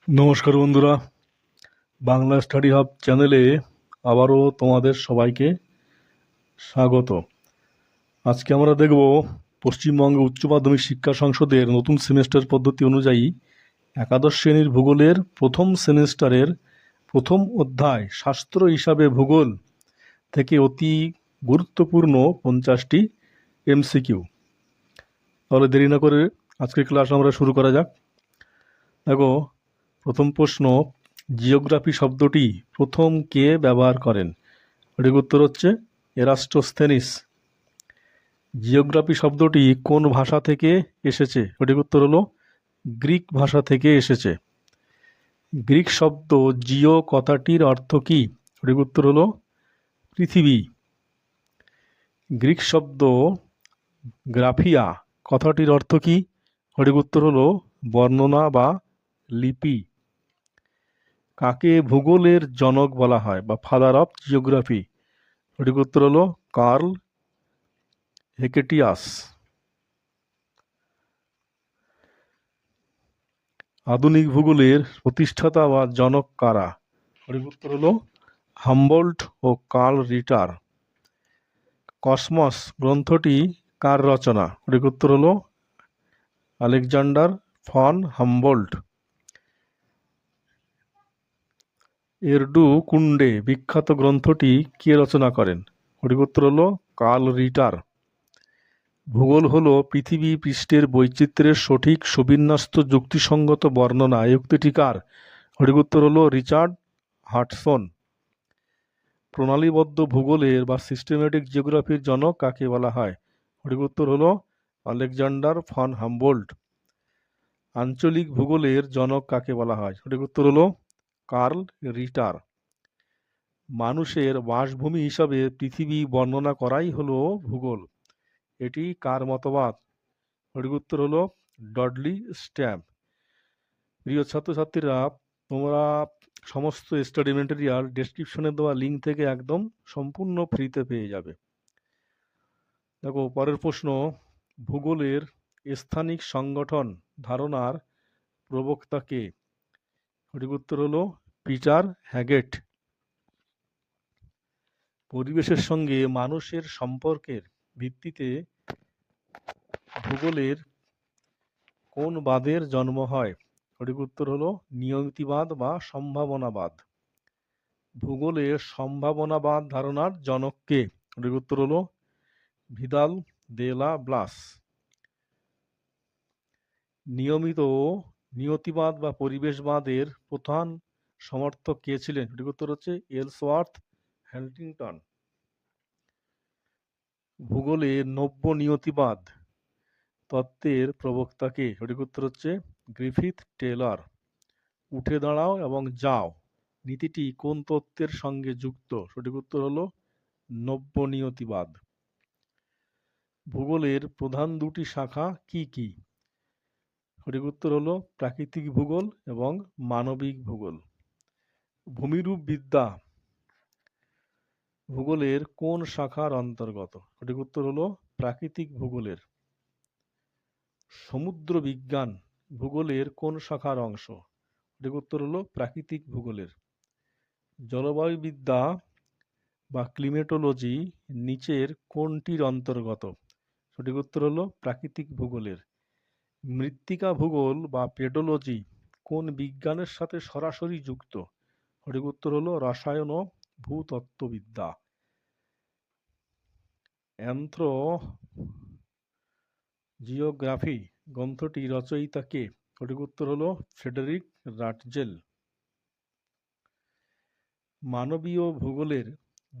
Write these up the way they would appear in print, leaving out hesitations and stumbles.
নমস্কার বন্ধুরা, Bangla study hub চ্যানেলে আবারও তোমাদের সবাইকে স্বাগত। আজকে আমরা দেখব পশ্চিমবঙ্গ উচ্চ মাধ্যমিক শিক্ষা সংসদের নতুন সেমেস্টার পদ্ধতি অনুযায়ী একাদশ শ্রেণীর ভূগোলের প্রথম সেমেস্টারের প্রথম অধ্যায় শাস্ত্র হিসাবে ভূগোল থেকে অতি গুরুত্বপূর্ণ 50টি এমসিকিউ। তাহলে দেরি না করে আজকের ক্লাস আমরা শুরু করা যাক। দেখো, প্রথম প্রশ্ন, জিওগ্রাফি শব্দটি প্রথম কে ব্যবহার করেন? সঠিক উত্তর হচ্ছে এরাস্টোস্থেনিস। জিওগ্রাফি শব্দটি কোন ভাষা থেকে এসেছে? সঠিক উত্তর হলো গ্রিক ভাষা থেকে এসেছে। গ্রিক শব্দ জিও কথাটির অর্থ কি? সঠিক উত্তর হলো পৃথিবী। গ্রিক শব্দ গ্রাফিয়া কথাটির অর্থ কি? সঠিক উত্তর হলো বর্ণনা বা লিপি। কাকে ভূগোলের জনক বলা হয় বা ফাদার অফ জিওগ্রাফি? সঠিক উত্তর হলো কার্ল হেকেটিয়াস। আধুনিক ভূগোলের প্রতিষ্ঠাতা বা জনক কারা? সঠিক উত্তর হলো হামবোল্ট ও কার্ল রিটার। কসমস গ্রন্থটি কার রচনা? সঠিক উত্তর হলো আলেকজান্ডার ফন হামবোল্ট। এরডু কুন্ডে বিখ্যাত গ্রন্থটি কে রচনা করেন? সঠিক উত্তর হলো কার্ল রিটার। ভূগোল হলো পৃথিবী পৃষ্ঠের বৈচিত্র্যের সঠিক সুবিন্যস্ত যুক্তিসঙ্গত বর্ণনা। এই উক্তিটি কার? সঠিক উত্তর হলো রিচার্ড হাডসন। প্রণালীবদ্ধ ভূগোলের বা সিস্টেমেটিক জিওগ্রাফির জনক কাকে বলা হয়? সঠিক উত্তর হলো আলেকজান্ডার ফন হামবোল্ট। আঞ্চলিক ভূগোলের জনক কাকে বলা হয়? সঠিক উত্তর হলো কার্ল রিটার। মানুষের বাসভূমি হিসাবে পৃথিবী বর্ণনা করাই হলো ভূগোল। এটি কার মতবাদ? সঠিক উত্তর হলো ডডলি স্ট্যাম্প। প্রিয় ছাত্রছাত্রীরা, তোমরা সমস্ত স্টাডি মেটেরিয়াল ডেসক্রিপশনে দেওয়া লিঙ্ক থেকে একদম সম্পূর্ণ ফ্রিতে পেয়ে যাবে। দেখো, পরের প্রশ্ন, ভূগোলের স্থানিক সংগঠন ধারণার প্রবক্তা কে? সঠিক উত্তর হলো পিটার হ্যাগেট। পরিবেশের সঙ্গে মানুষের সম্পর্কের ভিত্তিতে ভূগোলের কোন বাদের জন্ম হয়? সঠিক উত্তর হলো নিয়তিবাদ বা সম্ভাবনাবাদ। ভূগোলের সম্ভাবনাবাদ ধারণার জনক কে? সঠিক উত্তর হলো ভিদাল দে লা ব্লাস। নিয়তিবাদ বা পরিবেশবাদের প্রধান সমর্থক কে ছিলেন? সঠিক উত্তর হচ্ছে এলসওয়ার্থ হ্যামিল্টন। ভূগোলে নব্য নিয়তিবাদ তত্ত্বের প্রবক্তা কে? সঠিক উত্তর হচ্ছে গ্রিফিথ টেলর। উঠে দাঁড়াও এবং যাও নীতিটি কোন তত্ত্বের সঙ্গে যুক্ত? সঠিক উত্তর হলো নব্য নিয়তিবাদ। ভূগোলের প্রধান দুটি শাখা কি কি? সঠিক উত্তর হলো প্রাকৃতিক ভূগোল এবং মানবিক ভূগোল। ভূমিরূপ বিদ্যা ভূগোলের কোন শাখার অন্তর্গত? সঠিক উত্তর হলো প্রাকৃতিক ভূগোলের। সমুদ্র বিজ্ঞান ভূগোলের কোন শাখার অংশ? সঠিক উত্তর হলো প্রাকৃতিক ভূগোলের। জলবায়ুবিদ্যা বা ক্লিমেটোলজি নিচের কোনটির অন্তর্গত? সঠিক উত্তর হলো প্রাকৃতিক ভূগোলের। মৃত্তিকা ভূগোল বা পেডোলজি কোন বিজ্ঞানের সাথে সরাসরি যুক্ত? সঠিক উত্তর হলো রসায়ন ও ভূতত্ত্ববিদ্যা। অ্যানথ্রোজিওগ্রাফি গ্রন্থটি রচয়িতা কে? সঠিক উত্তর হলো ফ্রেডেরিক রাটজেল। মানবীয় ভূগোলের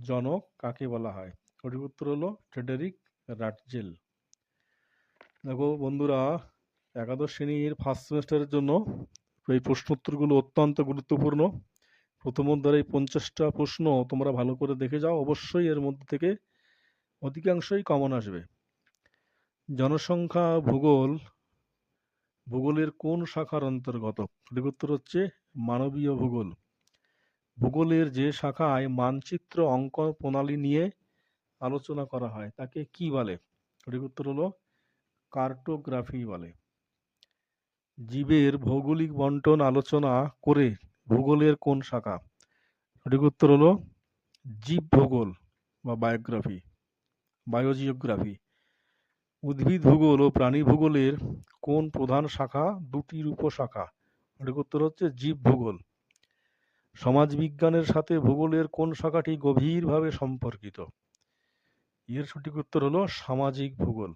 জনক কাকে বলা হয়? সঠিক উত্তর হলো ফ্রেডেরিক রাটজেল। দেখো বন্ধুরা, একাদশ শ্রেণীর ফার্স্ট সেমেস্টারের জন্য এই প্রশ্নোত্তরগুলো অত্যন্ত গুরুত্বপূর্ণ। প্রথম অধ্যায়ের এই 50টা প্রশ্ন তোমরা ভালো করে দেখে যাও, অবশ্যই এর মধ্যে থেকে অধিকাংশই কমন আসবে। জনসংখ্যা ভূগোলের কোন শাখার অন্তর্গত? সঠিক উত্তর হচ্ছে মানবীয় ভূগোল। ভূগোলের যে শাখায় মানচিত্র অঙ্কন প্রণালী নিয়ে আলোচনা করা হয় তাকে কি বলে? সঠিক উত্তর হলো কার্টোগ্রাফি বলে। জীবের ভৌগোলিক বন্টন আলোচনা করে ভূগোলের কোন শাখা? সঠিক উত্তর হলো জীব ভূগোল বা বায়োজিওগ্রাফি। উদ্ভিদ ভূগোল ও প্রাণী ভূগোলের কোন প্রধান শাখা দুটির উপশাখা? সঠিক উত্তর হচ্ছে জীব ভূগোল। সমাজবিজ্ঞানের সাথে ভূগোলের কোন শাখাটি গভীরভাবে সম্পর্কিত? এর সঠিক উত্তর হলো সামাজিক ভূগোল।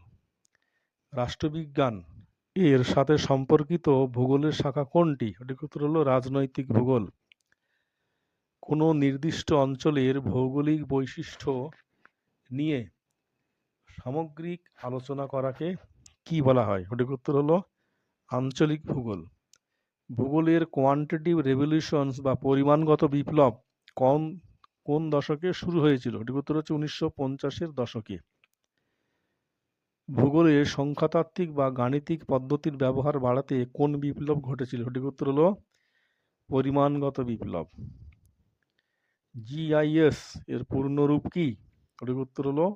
রাষ্ট্রবিজ্ঞান এর সাথে সম্পর্কিত ভূগোলের শাখা কোনটি? সঠিক উত্তর হলো রাজনৈতিক ভূগোল। কোনো নির্দিষ্ট অঞ্চলের ভৌগোলিক বৈশিষ্ট্য নিয়ে সামগ্রিক আলোচনা করাকে কি বলা হয়? সঠিক উত্তর হলো আঞ্চলিক ভূগোল। ভূগোলের কোয়ান্টিটিভ রেভলিউশনস বা পরিমাণগত বিপ্লব কোন কোন দশকে শুরু হয়েছিল? সঠিক উত্তর হচ্ছে 1950-এর দশকে। ভূগোলে সংখ্যাতাত্ত্বিক বা গাণিতিক পদ্ধতির ব্যবহার বাড়াতে কোন বিপ্লব ঘটেছিল? সঠিক উত্তর হলো পরিমাণগত বিপ্লব। জিআইএস এর পূর্ণরূপ কি? সঠিক উত্তর হলো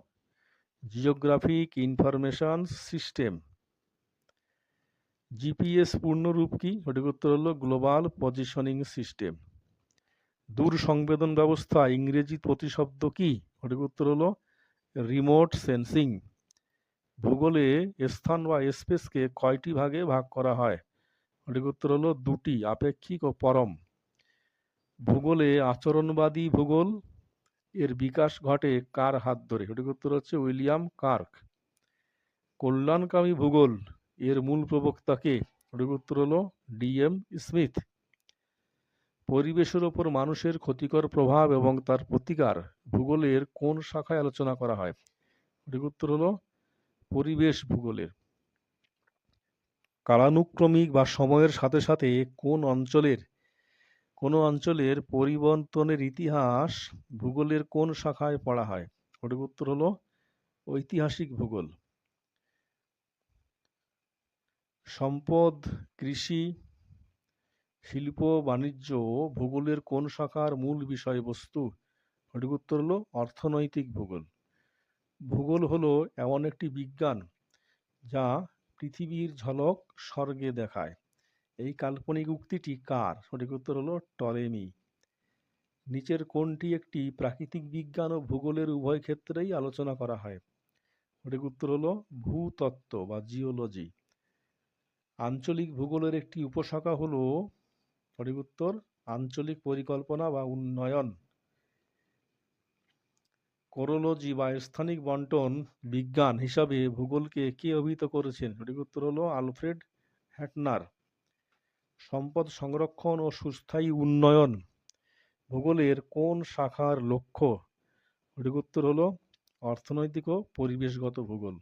জিওগ্রাফিক ইনফরমেশন সিস্টেম। জিপিএস পূর্ণরূপ কি? সঠিক উত্তর হলো গ্লোবাল পজিশনিং সিস্টেম। দূর সংবেদন ব্যবস্থা ইংরেজি প্রতিশব্দ কি? সঠিক উত্তর হলো রিমোট সেন্সিং। ভূগোলে স্থান বা স্পেসকে কয়টি ভাগে ভাগ করা হয়? সঠিক উত্তর হলো দুটি, আপেক্ষিক ও পরম। ভূগোলে আচরণবাদী ভূগোল এর বিকাশ ঘটে কার হাত ধরে? সঠিক উত্তর হচ্ছে উইলিয়াম কার্ক। কল্যাণকামী ভূগোল এর মূল প্রবক্তা কে? সঠিক উত্তর হলো ডিএম স্মিথ। পরিবেশের ওপর মানুষের ক্ষতিকর প্রভাব এবং তার প্রতিকার ভূগোলের কোন শাখায় আলোচনা করা হয়? সঠিক উত্তর হলো পরিবেশ ভূগোলের। কালানুক্রমিক বা সময়ের সাথে সাথে কোনো অঞ্চলের পরিবর্তনের ইতিহাস ভূগোলের কোন শাখায় পড়া হয়? সঠিক উত্তর হলো ঐতিহাসিক ভূগোল। সম্পদ, কৃষি, শিল্প, বাণিজ্য ভূগোলের কোন শাখার মূল বিষয়বস্তু? সঠিক উত্তর হলো অর্থনৈতিক ভূগোল। ভূগোল হলো এমন একটি বিজ্ঞান যা পৃথিবীর ঝলক স্বর্গে দেখায়। এই কাল্পনিক উক্তিটি কার? সঠিক উত্তর হলো টলেমি। নিচের কোনটি একটি প্রাকৃতিক বিজ্ঞান ও ভূগোলের উভয় ক্ষেত্রেই আলোচনা করা হয়? সঠিক উত্তর হলো ভূতত্ত্ব বা জিওলজি। আঞ্চলিক ভূগোলের একটি উপশাখা হলো সঠিক উত্তর আঞ্চলিক পরিকল্পনা বা উন্নয়ন। কোরোলজি বা স্থানিক বন্টন বিজ্ঞান হিসাবে ভূগোলকে কে অভিহিত করেছেন? সঠিক উত্তর হলো আলফ্রেড হ্যাটনার। সম্পদ সংরক্ষণ ও সুস্থায়ী উন্নয়ন ভূগোলের কোন শাখার লক্ষ্য? সঠিক উত্তর হলো অর্থনৈতিক ও পরিবেশগত ভূগোল।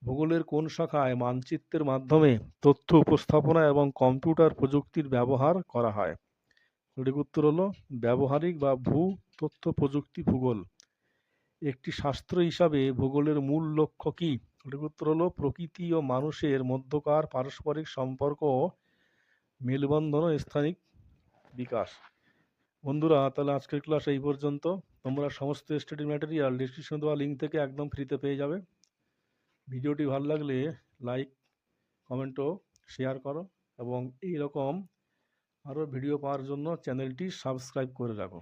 ভূগোলের কোন শাখায় মানচিত্রের মাধ্যমে তথ্য উপস্থাপনা এবং কম্পিউটার প্রযুক্তির ব্যবহার করা হয়? সঠিক উত্তর হলো ব্যবহারিক বা ভূ তথ্য প্রযুক্তি ভূগোল। একটি শাস্ত্র হিসাবে ভূগোলের মূল লক্ষ্য কি? সঠিক উত্তর হলো প্রকৃতি ও মানুষের মধ্যকার পারস্পরিক সম্পর্ক, মেলবন্ধন ও স্থানিক বিকাশ। বন্ধুরা, তাহলে আজকের ক্লাস এই পর্যন্ত। তোমরা সমস্ত স্টাডি ম্যাটেরিয়াল ডিসক্রিপশনে দেওয়া লিঙ্ক থেকে একদম ফ্রিতে পেয়ে যাবে। ভিডিওটি ভালো লাগলে লাইক, কমেন্ট ও শেয়ার করো এবং এই রকম আরও ভিডিও পাওয়ার জন্য চ্যানেলটি সাবস্ক্রাইব করে রাখো।